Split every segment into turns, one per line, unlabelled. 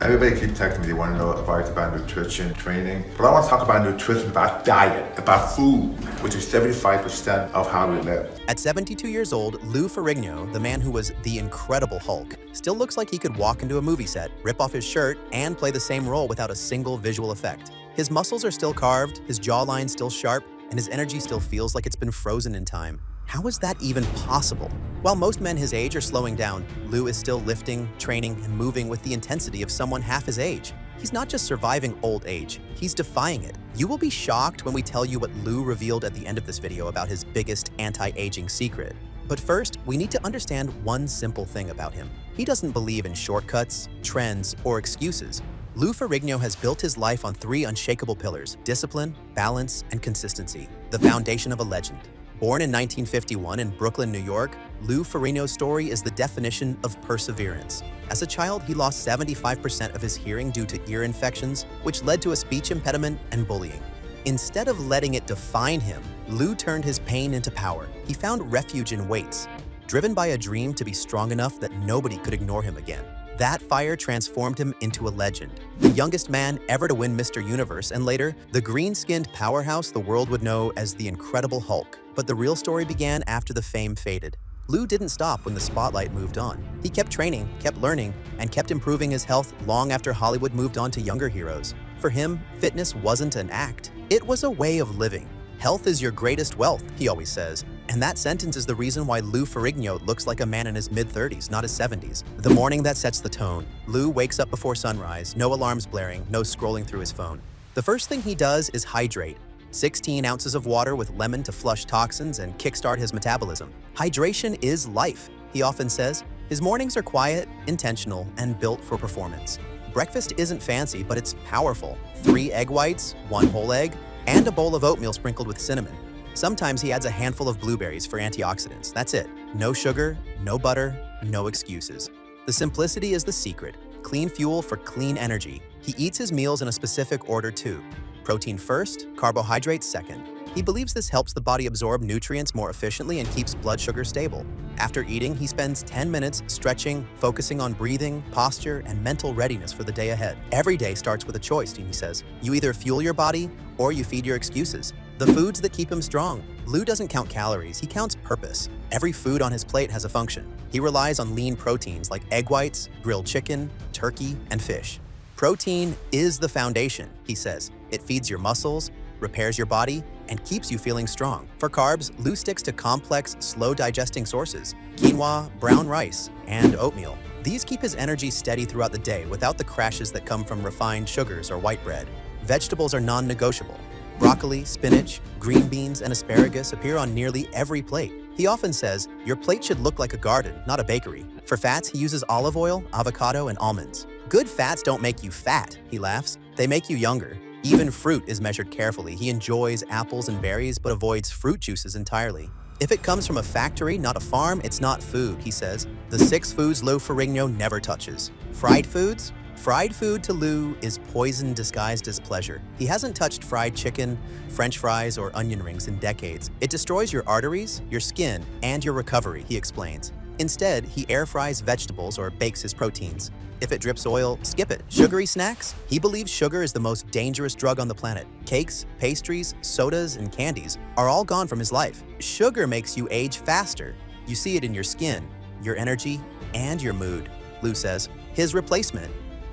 Everybody keeps texting me, they want to know advice about nutrition, training. But I want to talk about nutrition, about diet, about food, which is 75% of how we live.
At 72 years old, Lou Ferrigno, the man who was the Incredible Hulk, still looks like he could walk into a movie set, rip off his shirt, and play the same role without a single visual effect. His muscles are still carved, his jawline still sharp, and his energy still feels like it's been frozen in time. How is that even possible? While most men his age are slowing down, Lou is still lifting, training, and moving with the intensity of someone half his age. He's not just surviving old age, he's defying it. You will be shocked when we tell you what Lou revealed at the end of this video about his biggest anti-aging secret. But first, we need to understand one simple thing about him. He doesn't believe in shortcuts, trends, or excuses. Lou Ferrigno has built his life on three unshakable pillars: discipline, balance, and consistency, the foundation of a legend. Born in 1951 in Brooklyn, New York, Lou Ferrigno's story is the definition of perseverance. As a child, he lost 75% of his hearing due to ear infections, which led to a speech impediment and bullying. Instead of letting it define him, Lou turned his pain into power. He found refuge in weights, driven by a dream to be strong enough that nobody could ignore him again. That fire transformed him into a legend, the youngest man ever to win Mr. Universe, and later, the green-skinned powerhouse the world would know as the Incredible Hulk. But the real story began after the fame faded. Lou didn't stop when the spotlight moved on. He kept training, kept learning, and kept improving his health long after Hollywood moved on to younger heroes. For him, fitness wasn't an act. It was a way of living. Health is your greatest wealth, he always says. And that sentence is the reason why Lou Ferrigno looks like a man in his mid-30s, not his 70s. The morning that sets the tone. Lou wakes up before sunrise, no alarms blaring, no scrolling through his phone. The first thing he does is hydrate. 16 ounces of water with lemon to flush toxins and kickstart his metabolism. Hydration is life, he often says. His mornings are quiet, intentional, and built for performance. Breakfast isn't fancy, but it's powerful. 3 egg whites, 1 whole egg, and a bowl of oatmeal sprinkled with cinnamon. Sometimes he adds a handful of blueberries for antioxidants. That's it. No sugar, no butter, no excuses. The simplicity is the secret. Clean fuel for clean energy. He eats his meals in a specific order too. Protein first, carbohydrates second. He believes this helps the body absorb nutrients more efficiently and keeps blood sugar stable. After eating, he spends 10 minutes stretching, focusing on breathing, posture, and mental readiness for the day ahead. Every day starts with a choice, he says. You either fuel your body or you feed your excuses. The foods that keep him strong. Lou doesn't count calories, he counts purpose. Every food on his plate has a function. He relies on lean proteins like egg whites, grilled chicken, turkey, and fish. Protein is the foundation, he says. It feeds your muscles, repairs your body, and keeps you feeling strong. For carbs, Lou sticks to complex, slow-digesting sources: quinoa, brown rice, and oatmeal. These keep his energy steady throughout the day without the crashes that come from refined sugars or white bread. Vegetables are non-negotiable. Broccoli, spinach, green beans, and asparagus appear on nearly every plate. He often says, your plate should look like a garden, not a bakery. For fats, he uses olive oil, avocado, and almonds. Good fats don't make you fat, he laughs. They make you younger. Even fruit is measured carefully. He enjoys apples and berries, but avoids fruit juices entirely. If it comes from a factory, not a farm, it's not food, he says. The 6 foods Lou Ferrigno never touches. Fried foods? Fried food to Lou is poison disguised as pleasure. He hasn't touched fried chicken, French fries, or onion rings in decades. It destroys your arteries, your skin, and your recovery, he explains. Instead, he air fries vegetables or bakes his proteins. If it drips oil, skip it. Sugary snacks? He believes sugar is the most dangerous drug on the planet. Cakes, pastries, sodas, and candies are all gone from his life. Sugar makes you age faster. You see it in your skin, your energy, and your mood, Lou says. His replacement: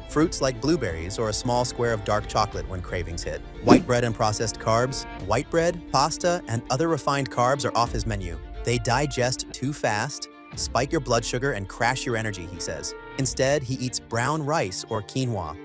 fruits like blueberries or a small square of dark chocolate when cravings hit. White bread and processed carbs, white bread, pasta, and other refined carbs are off his menu. They digest too fast, spike your blood sugar, and crash your energy, he says. Instead, he eats brown rice or quinoa,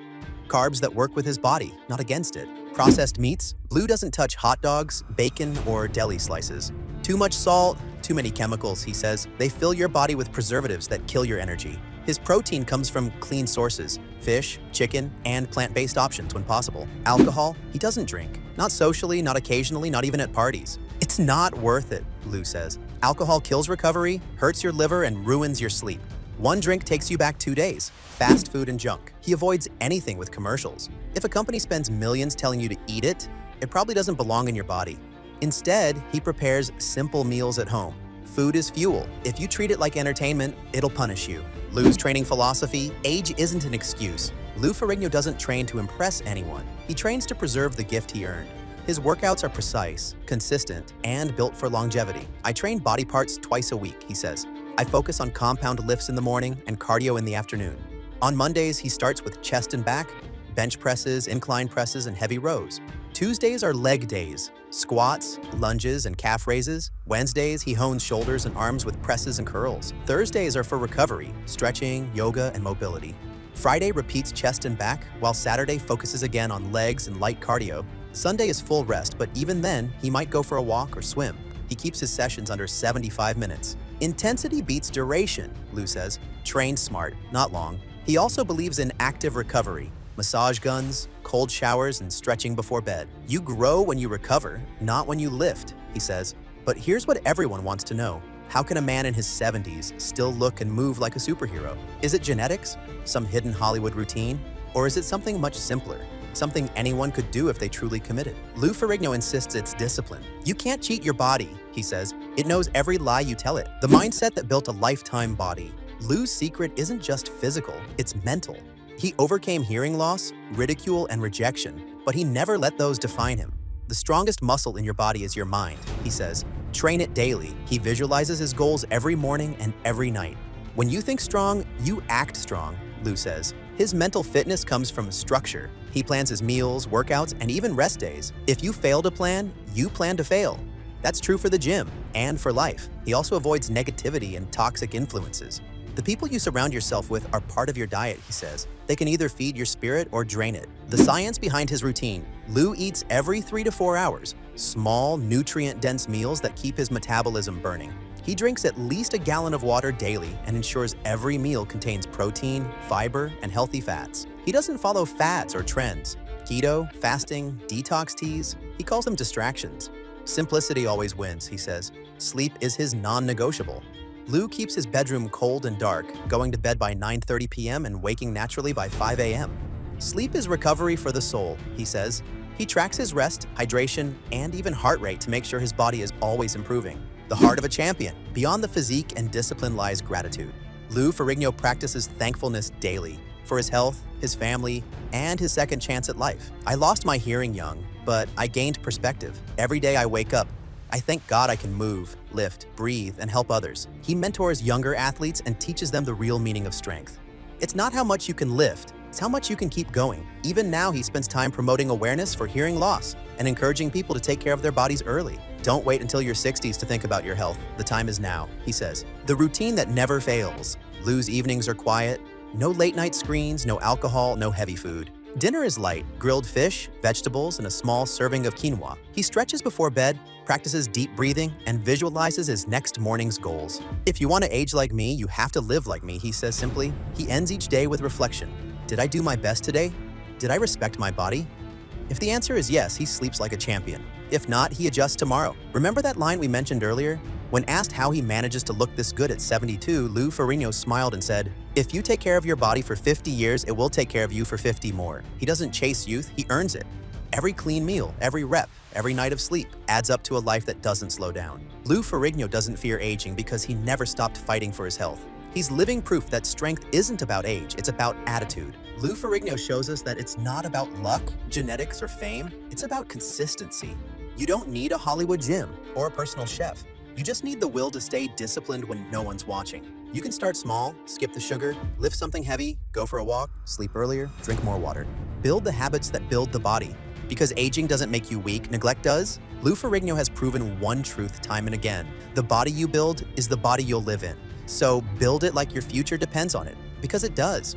carbs that work with his body, not against it. Processed meats? Lou doesn't touch hot dogs, bacon, or deli slices. Too much salt, too many chemicals, he says. They fill your body with preservatives that kill your energy. His protein comes from clean sources: fish, chicken, and plant-based options when possible. Alcohol? He doesn't drink. Not socially, not occasionally, not even at parties. It's not worth it, Lou says. Alcohol kills recovery, hurts your liver, and ruins your sleep. One drink takes you back 2 days. Fast food and junk. He avoids anything with commercials. If a company spends millions telling you to eat it, it probably doesn't belong in your body. Instead, he prepares simple meals at home. Food is fuel. If you treat it like entertainment, it'll punish you. Lou's training philosophy: age isn't an excuse. Lou Ferrigno doesn't train to impress anyone. He trains to preserve the gift he earned. His workouts are precise, consistent, and built for longevity. I train body parts twice a week, he says. I focus on compound lifts in the morning and cardio in the afternoon. On Mondays, he starts with chest and back, bench presses, incline presses, and heavy rows. Tuesdays are leg days, squats, lunges, and calf raises. Wednesdays, he hones shoulders and arms with presses and curls. Thursdays are for recovery, stretching, yoga, and mobility. Friday repeats chest and back, while Saturday focuses again on legs and light cardio. Sunday is full rest, but even then, he might go for a walk or swim. He keeps his sessions under 75 minutes. Intensity beats duration, Lou says. Train smart, not long. He also believes in active recovery, massage guns, cold showers, and stretching before bed. You grow when you recover, not when you lift, he says. But here's what everyone wants to know. How can a man in his 70s still look and move like a superhero? Is it genetics? Some hidden Hollywood routine? Or is it something much simpler? Something anyone could do if they truly committed? Lou Ferrigno insists it's discipline. You can't cheat your body, he says. It knows every lie you tell it. The mindset that built a lifetime body. Lou's secret isn't just physical, it's mental. He overcame hearing loss, ridicule, and rejection, but he never let those define him. The strongest muscle in your body is your mind, he says. Train it daily. He visualizes his goals every morning and every night. When you think strong, you act strong, Lou says. His mental fitness comes from structure. He plans his meals, workouts, and even rest days. If you fail to plan, you plan to fail. That's true for the gym and for life. He also avoids negativity and toxic influences. The people you surround yourself with are part of your diet, he says. They can either feed your spirit or drain it. The science behind his routine. Lou eats every 3 to 4 hours, small, nutrient-dense meals that keep his metabolism burning. He drinks at least a gallon of water daily and ensures every meal contains protein, fiber, and healthy fats. He doesn't follow fads or trends. Keto, fasting, detox teas, he calls them distractions. Simplicity always wins, he says. Sleep is his non-negotiable. Lou keeps his bedroom cold and dark, going to bed by 9:30 p.m. and waking naturally by 5 a.m. Sleep is recovery for the soul, he says. He tracks his rest, hydration, and even heart rate to make sure his body is always improving. The heart of a champion. Beyond the physique and discipline lies gratitude. Lou Ferrigno practices thankfulness daily for his health, his family, and his second chance at life. I lost my hearing young, but I gained perspective. Every day I wake up, I thank God I can move, lift, breathe, and help others. He mentors younger athletes and teaches them the real meaning of strength. It's not how much you can lift, it's how much you can keep going. Even now, he spends time promoting awareness for hearing loss and encouraging people to take care of their bodies early. Don't wait until your 60s to think about your health. The time is now, he says. The routine that never fails. Lou's evenings are quiet. No late night screens, no alcohol, no heavy food. Dinner is light, grilled fish, vegetables, and a small serving of quinoa. He stretches before bed, practices deep breathing, and visualizes his next morning's goals. If you want to age like me, you have to live like me, he says simply. He ends each day with reflection. Did I do my best today? Did I respect my body? If the answer is yes, he sleeps like a champion. If not, he adjusts tomorrow. Remember that line we mentioned earlier? When asked how he manages to look this good at 72, Lou Ferrigno smiled and said, "If you take care of your body for 50 years, it will take care of you for 50 more." He doesn't chase youth, he earns it. Every clean meal, every rep, every night of sleep adds up to a life that doesn't slow down. Lou Ferrigno doesn't fear aging because he never stopped fighting for his health. He's living proof that strength isn't about age, it's about attitude. Lou Ferrigno shows us that it's not about luck, genetics, or fame. It's about consistency. You don't need a Hollywood gym or a personal chef. You just need the will to stay disciplined when no one's watching. You can start small, skip the sugar, lift something heavy, go for a walk, sleep earlier, drink more water. Build the habits that build the body. Because aging doesn't make you weak, neglect does. Lou Ferrigno has proven one truth time and again. The body you build is the body you'll live in. So build it like your future depends on it, because it does.